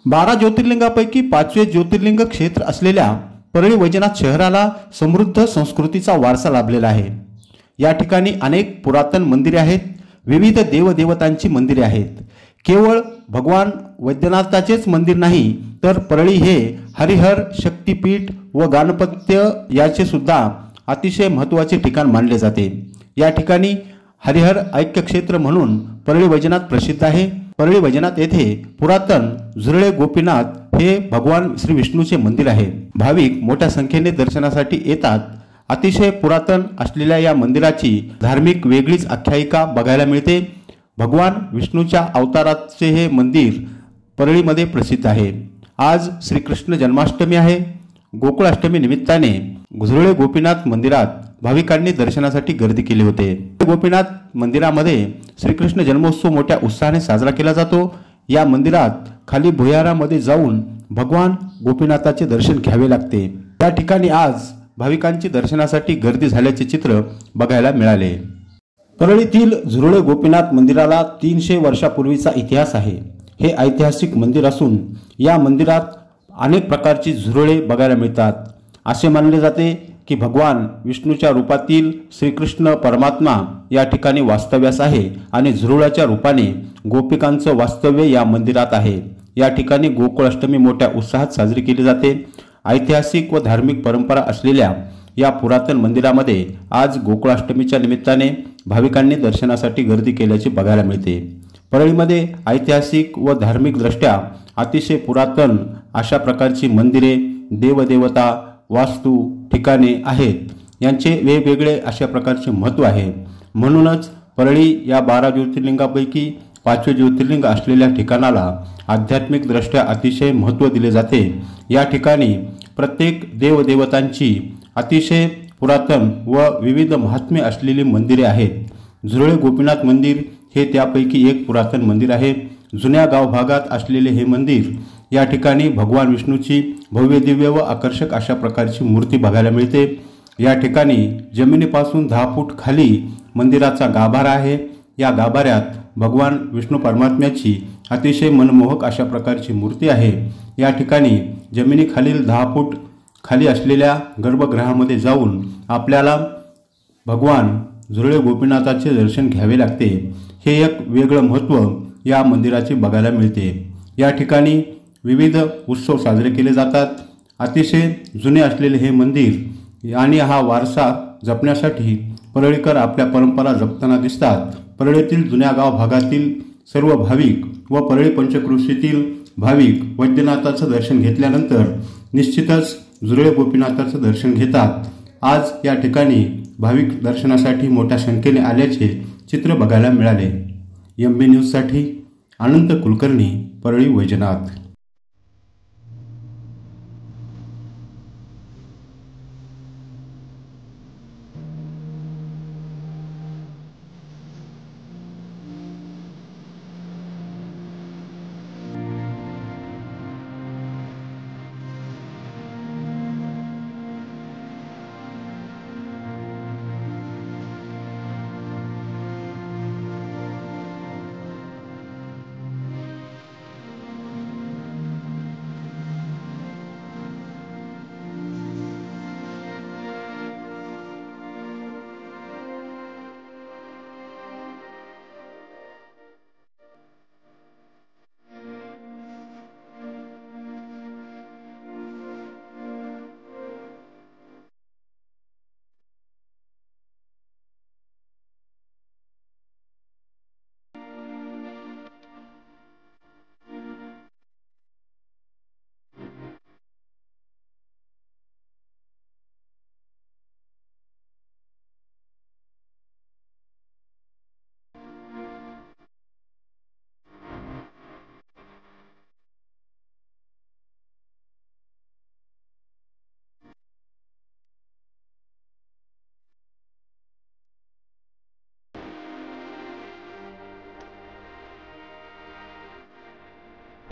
12 ज्योतिर्लिंगापैकी 5वे ज्योतिर्लिंग क्षेत्र असलेल्या परळी वैजनाथ शहराला समृद्ध संस्कृतीचा वारसा लाभलेला आहे। या ठिकाणी अनेक पुरातन मंदिरे आहेत, विविध देवदेवतांची मंदिरे आहेत। केवळ भगवान वैद्यनाथाचेच मंदिर नाही तर परळी हे हरिहर शक्तिपीठ व गणपत्य याचे सुद्धा अतिशय महत्त्वाचे ठिकाण मानले जाते। या ठिकाणी हरिहर ऐक्य क्षेत्र म्हणून परळी वैजनाथ प्रसिद्ध आहे। परळी वैजनाथ येथे पुरातन झुरळे गोपीनाथ हे भगवान श्री विष्णूचे मंदिर आहे। भाविक मोठ्या संख्येने दर्शनासाठी येतात। अतिशय पुरातन असलेल्या या मंदिराची धार्मिक वेगळीच आख्यायिका बघायला मिळते। भगवान विष्णूच्या अवताराचे हे मंदिर परळीमध्ये प्रसिद्ध आहे। आज श्रीकृष्ण जन्माष्टमी आहे। गोकुळाष्टमी निमित्ताने झुरळे गोपीनाथ मंदिरात भाविकांनी दर्शनासाठी गर्दी केली होती। गोपीनाथ मंदिरामध्ये श्रीकृष्ण जन्मोत्सव मोठ्या उत्साहाने साजरा केला जातो। या मंदिरात खाली भुयारामध्ये जाऊन भगवान गोपीनाथाचे दर्शन घ्यावे लागते। या ठिकाणी आज भाविकांची दर्शनासाठी गर्दी झाल्याचे चित्र बघायला मिळाले। परळीतील झुरळे गोपीनाथ मंदिराला 300 वर्षापूर्वीचा इतिहास आहे। हे ऐतिहासिक मंदिर असून या मंदिरात अनेक प्रकारची झुरळे बघायला मिळतात। असे मानले जाते की भगवान विष्णूच्या रूपातील श्रीकृष्ण परमात्मा या ठिकाणी वास्तव्यास आहे आणि झुरळाच्या रूपाने गोपिकांचं वास्तव्य या मंदिरात आहे। या ठिकाणी गोकुळाष्टमी मोठ्या उत्साहात साजरी केली जाते। ऐतिहासिक व धार्मिक परंपरा असलेल्या या पुरातन मंदिरामध्ये आज गोकुळाष्टमीच्या निमित्ताने भाविकांनी दर्शनासाठी गर्दी केल्याचे बघायला मिळते। परळीमध्ये ऐतिहासिक व धार्मिक दृष्ट्या अतिशय पुरातन अशा प्रकारची मंदिरे, देवदेवता, वास्तू ठिकाणे आहेत। यांचे वेगवेगळे अशा प्रकारचे महत्त्व आहे। म्हणूनच परळी या 12 ज्योतिर्लिंगापैकी 5वे ज्योतिर्लिंग असलेल्या ठिकाणाला आध्यात्मिक दृष्ट्या अतिशय महत्त्व दिले जाते। या ठिकाणी प्रत्येक देवदेवतांची अतिशय पुरातन व विविध महात्म्य असलेली मंदिरे आहेत। झुरळे गोपीनाथ मंदिर हे त्यापैकी एक पुरातन मंदिर आहे। जुन्या गाव भागात असलेले हे मंदिर, या ठिकाणी भगवान विष्णूची भव्य दिव्य व आकर्षक अशा प्रकारची मूर्ती बघायला मिळते। या ठिकाणी जमिनीपासून 10 फूट खाली मंदिराचा गाभारा आहे। या गाभाऱ्यात भगवान विष्णू परमात्म्याची अतिशय मनमोहक अशा प्रकारची मूर्ती आहे। या ठिकाणी जमिनीखालील 10 फूट खाली असलेल्या गर्भगृहामध्ये जाऊन आपल्याला भगवान झुरळे गोपीनाथाचे दर्शन घ्यावे लागते। हे एक वेगळं महत्त्व या मंदिराचे बघायला मिळते। या ठिकाणी विविध उत्सव साजरे केले जातात। अतिशय जुने असलेले हे मंदिर आणि हा वारसा जपण्यासाठी परळीकर आपल्या परंपरा जपताना दिसतात। परळीतील जुन्या गाव भागातील सर्व भाविक व परळी पंचक्रोशीतील भाविक वैद्यनाथाचं दर्शन घेतल्यानंतर निश्चितच झुरळे गोपीनाथाचं दर्शन घेतात। आज या ठिकाणी भाविक दर्शनासाठी मोठ्या संख्येने आल्याचे चित्र बघायला मिळाले। MB न्यूजसाठी अनंत कुलकर्णी, परळी वैजनाथ।